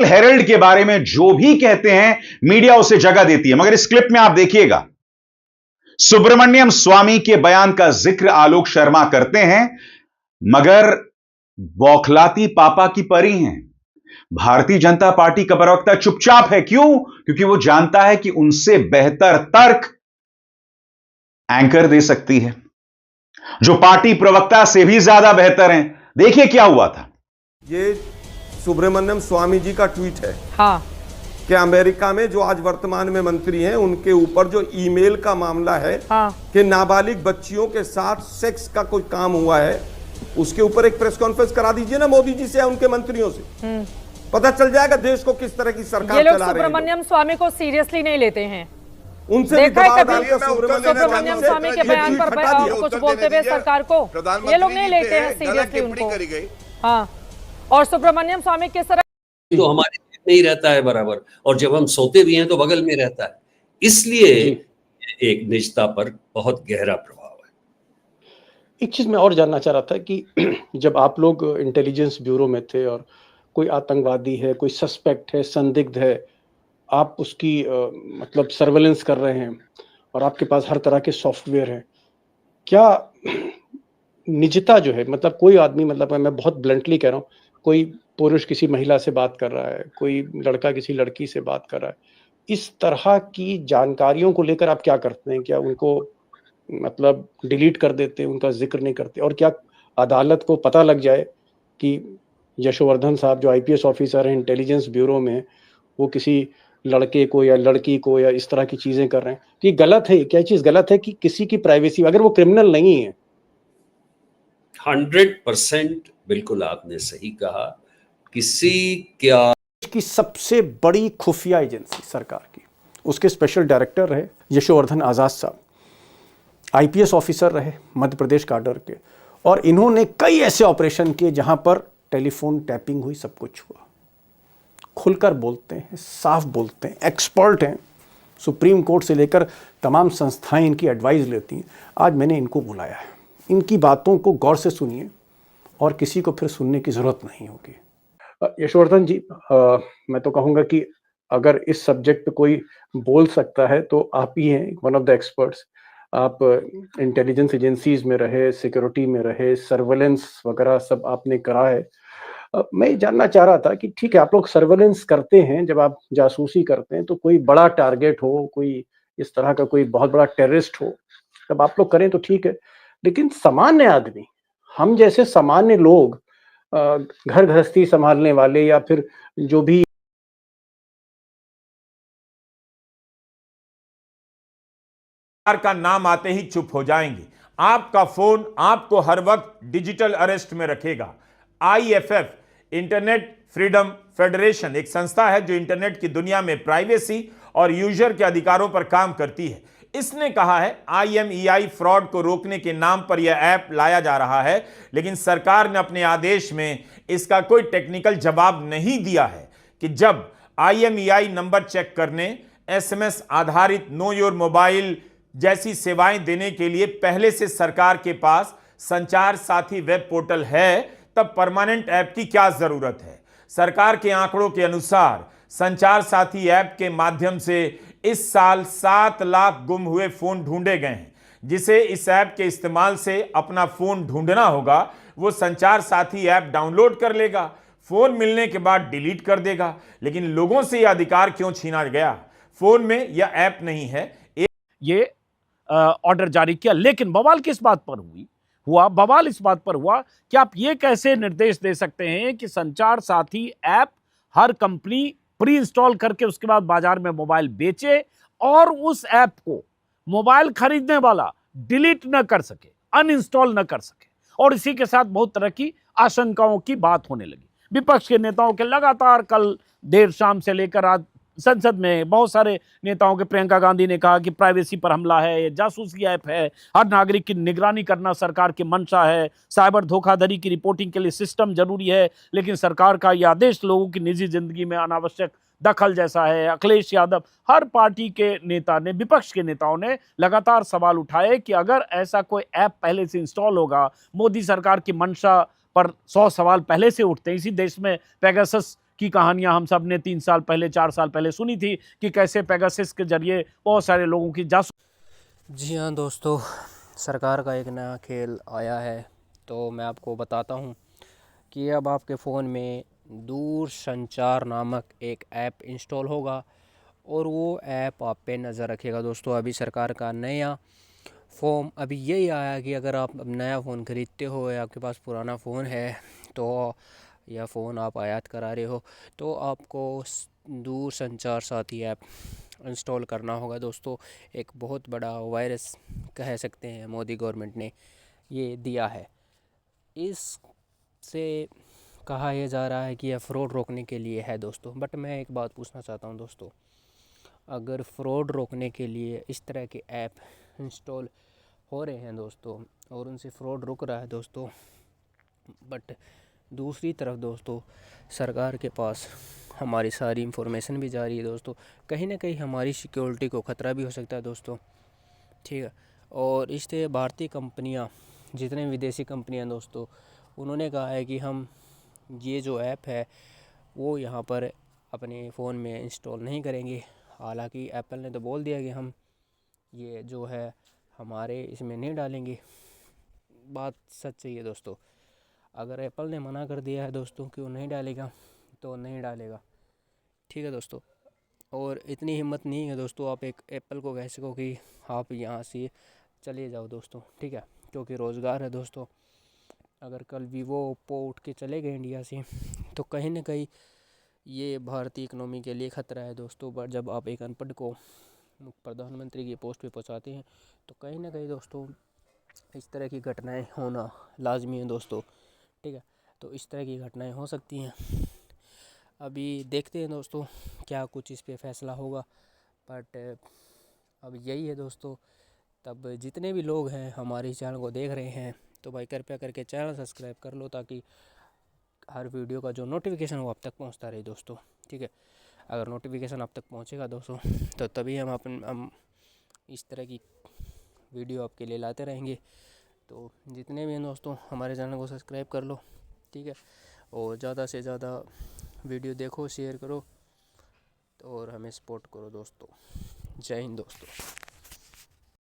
Herald के बारे में जो भी कहते हैं मीडिया उसे जगह देती है। मगर इस क्लिप में आप देखिएगा, सुब्रमण्यम स्वामी के बयान का जिक्र आलोक शर्मा करते हैं, मगर बौखलाती पापा की परी हैं। भारतीय जनता पार्टी का प्रवक्ता चुपचाप है। क्यों? क्योंकि वो जानता है कि उनसे बेहतर तर्क एंकर दे सकती है, जो पार्टी प्रवक्ता से भी ज्यादा बेहतर हैं। देखिए क्या हुआ था। ये सुब्रमण्यम स्वामी जी का ट्वीट है। हाँ, कि अमेरिका में जो आज वर्तमान में मंत्री हैं, उनके ऊपर जो ईमेल का मामला है, हाँ, कि नाबालिग बच्चियों के साथ सेक्स का कोई काम हुआ है, उसके ऊपर एक प्रेस कॉन्फ्रेंस करा दीजिए ना मोदी जी से या उनके मंत्रियों से। पता चल जाएगा देश को किस तरह की सरकार ये लोग चला रहे हैं। सुब्रमण्यम स्वामी को सीरियसली नहीं लेते हैं। उनसे भी देखा है दबाव कभी डालकर सुब्रमण्यम स्वामी के बयान पर कुछ बोलते हुए सरकार को? ये लोग नहीं लेते हैं सीरियसली उनको। हाँ, और सुब्रमण्यम स्वामी किस तरह तो हमारे नहीं रहता है बराबर, और जब हम सोते भी हैं तो बगल में रहता है, इसलिए एक निजता पर बहुत गहरा प्रभाव है। एक चीज मैं और जानना चाह रहा था कि जब आप लोग इंटेलिजेंस ब्यूरो में थे और कोई आतंकवादी है, कोई सस्पेक्ट है, संदिग्ध है, आप उसकी मतलब सर्वेलेंस कर रहे हैं और आपके पास हर तरह के सॉफ्टवेयर हैं, क्या निजता जो है, मतलब कोई आदमी, मतलब मैं बहुत ब्लंटली कह रहा हूँ, कोई पुरुष किसी महिला से बात कर रहा है, कोई लड़का किसी लड़की से बात कर रहा है, इस तरह की जानकारियों को लेकर आप क्या करते हैं? क्या उनको मतलब डिलीट कर देते हैं, उनका जिक्र नहीं करते? और क्या अदालत को पता लग जाए कि यशोवर्धन साहब जो आईपीएस ऑफिसर हैं इंटेलिजेंस ब्यूरो में, वो किसी लड़के को या लड़की को या इस तरह की चीजें कर रहे हैं, तो ये गलत है? क्या चीज गलत है कि किसी की प्राइवेसी, अगर वो क्रिमिनल नहीं है? 100% बिल्कुल आपने सही कहा। किसी क्या की सबसे बड़ी खुफिया एजेंसी सरकार की, उसके स्पेशल डायरेक्टर रहे यशोवर्धन आजाद साहब, आईपीएस ऑफिसर रहे मध्य प्रदेश काडर के, और इन्होंने कई ऐसे ऑपरेशन किए जहां पर टेलीफोन टैपिंग हुई, सब कुछ हुआ। खुलकर बोलते हैं, साफ बोलते हैं, एक्सपर्ट हैं, सुप्रीम कोर्ट से लेकर तमाम संस्थाएं इनकी एडवाइस लेती हैं। आज मैंने इनको बुलाया है, इनकी बातों को गौर से सुनिए और किसी को फिर सुनने की जरूरत नहीं होगी। यशोवर्धन जी, मैं तो कहूँगा कि अगर इस सब्जेक्ट पे कोई बोल सकता है तो आप ही हैं, वन ऑफ द एक्सपर्ट्स। आप इंटेलिजेंस एजेंसीज में रहे, सिक्योरिटी में रहे, सर्वेलेंस वगैरह सब आपने करा है। मैं जानना चाह रहा था कि ठीक है, आप लोग सर्वेलेंस करते हैं, जब आप जासूसी करते हैं तो कोई बड़ा टारगेट हो, कोई इस तरह का कोई बहुत बड़ा टेररिस्ट हो, तब आप लोग करें तो ठीक है, लेकिन सामान्य आदमी, हम जैसे सामान्य लोग, घर गृहस्थी संभालने वाले या फिर जो भी का नाम आते ही चुप हो जाएंगे। आपका फोन आपको हर वक्त डिजिटल अरेस्ट में रखेगा। आईएफएफ, इंटरनेट फ्रीडम फेडरेशन, एक संस्था है जो इंटरनेट की दुनिया में प्राइवेसी और यूजर के अधिकारों पर काम करती है। इसने कहा है IMEI फ्रॉड को रोकने के नाम पर यह ऐप लाया जा रहा है, लेकिन सरकार ने अपने आदेश में इसका कोई टेक्निकल जवाब नहीं दिया है कि जब IMEI नंबर चेक करने, SMS आधारित नो योर मोबाइल जैसी सेवाएं देने के लिए पहले से सरकार के पास संचार साथी वेब पोर्टल है, तब परमानेंट ऐप की क्या जरूरत है। सरकार के आंकड़ों के अनुसार संचार साथी ऐप के माध्यम से इस साल 7 लाख गुम हुए फोन ढूंढे गए हैं। जिसे इस ऐप के इस्तेमाल से अपना फोन ढूंढना होगा, वो संचार साथी ऐप डाउनलोड कर लेगा, फोन मिलने के बाद डिलीट कर देगा। लेकिन लोगों से यह अधिकार क्यों छीना गया? फोन में यह ऐप नहीं है। ये ऑर्डर जारी किया, लेकिन बवाल किस बात पर हुआ? बवाल इस बात पर हुआ कि आप ये कैसे निर्देश दे सकते हैं कि संचार साथी ऐप हर कंपनी प्री इंस्टॉल करके उसके बाद बाजार में मोबाइल बेचे और उस ऐप को मोबाइल खरीदने वाला डिलीट न कर सके, अनइंस्टॉल न कर सके। और इसी के साथ बहुत तरह की आशंकाओं की बात होने लगी। विपक्ष के नेताओं के लगातार कल देर शाम से लेकर आज संसद में बहुत सारे नेताओं के, प्रियंका गांधी ने कहा कि प्राइवेसी पर हमला है, ये जासूसी ऐप है, हर नागरिक की निगरानी करना सरकार की मंशा है, साइबर धोखाधड़ी की रिपोर्टिंग के लिए सिस्टम जरूरी है, लेकिन सरकार का यह आदेश लोगों की निजी जिंदगी में अनावश्यक दखल जैसा है। अखिलेश यादव, हर पार्टी के नेता ने, विपक्ष के नेताओं ने लगातार सवाल उठाए कि अगर ऐसा कोई ऐप पहले से इंस्टॉल होगा, मोदी सरकार की मंशा पर 100 सवाल पहले से उठते हैं। इसी देश में पेगासस की कहानियां हम सब ने 3 साल पहले 4 साल पहले सुनी थी कि कैसे पेगासस के जरिए बहुत सारे लोगों की जी हाँ दोस्तों, सरकार का एक नया खेल आया है। तो मैं आपको बताता हूँ कि अब आपके फ़ोन में दूरसंचार नामक एक ऐप इंस्टॉल होगा और वो ऐप आप पे नज़र रखेगा। दोस्तों अभी सरकार का नया फॉर्म अभी यही आया कि अगर आप नया फ़ोन ख़रीदते हो या आपके पास पुराना फ़ोन है तो या फ़ोन आप आयात करा रहे हो तो आपको दूरसंचार साथी ऐप इंस्टॉल करना होगा। दोस्तों एक बहुत बड़ा वायरस कह सकते हैं मोदी गवर्नमेंट ने ये दिया है। इससे कहा यह जा रहा है कि यह फ्रॉड रोकने के लिए है दोस्तों। बट मैं एक बात पूछना चाहता हूं दोस्तों, अगर फ्रॉड रोकने के लिए इस तरह के ऐप इंस्टॉल हो रहे हैं दोस्तों और उनसे फ्रॉड रुक रहा है दोस्तों, बट दूसरी तरफ दोस्तों सरकार के पास हमारी सारी इंफॉर्मेशन भी जा रही है दोस्तों, कहीं ना कहीं हमारी सिक्योरिटी को ख़तरा भी हो सकता है दोस्तों, ठीक है। और इससे भारतीय कंपनियां, जितने विदेशी कंपनियां दोस्तों, उन्होंने कहा है कि हम ये जो ऐप है वो यहाँ पर अपने फ़ोन में इंस्टॉल नहीं करेंगे। हालांकि एप्पल ने तो बोल दिया कि हम ये जो है हमारे इसमें नहीं डालेंगे। बात सच्ची है दोस्तों, अगर एप्पल ने मना कर दिया है दोस्तों कि वो नहीं डालेगा तो नहीं डालेगा, ठीक है दोस्तों। और इतनी हिम्मत नहीं है दोस्तों आप एक एप्पल को कह सको कि आप यहाँ से चले जाओ दोस्तों, ठीक है, क्योंकि रोज़गार है दोस्तों। अगर कल वीवो ओप्पो उठ के चले गए इंडिया से तो कहीं ना कहीं ये भारतीय इकनॉमी के लिए ख़तरा है दोस्तों। पर जब आप एक अनपढ़ को प्रधानमंत्री की पोस्ट पे पहुंचाते हैं तो कहीं ना कहीं दोस्तों इस तरह की घटनाएं होना लाजमी है दोस्तों, ठीक है। तो इस तरह की घटनाएं हो सकती हैं। अभी देखते हैं दोस्तों क्या कुछ इस पे फैसला होगा। बट अब यही है दोस्तों। तब जितने भी लोग हैं हमारे चैनल को देख रहे हैं तो भाई कृपया करके चैनल सब्सक्राइब कर लो ताकि हर वीडियो का जो नोटिफिकेशन वो आप तक पहुंचता रहे दोस्तों, ठीक है। अगर नोटिफिकेशन आप तक पहुंचेगा दोस्तों तो तभी हम इस तरह की वीडियो आपके लिए लाते रहेंगे। तो जितने भी हैं दोस्तों हमारे चैनल को सब्सक्राइब कर लो, ठीक है, और ज़्यादा से ज़्यादा वीडियो देखो, शेयर करो और हमें सपोर्ट करो दोस्तों। जय हिंद दोस्तों।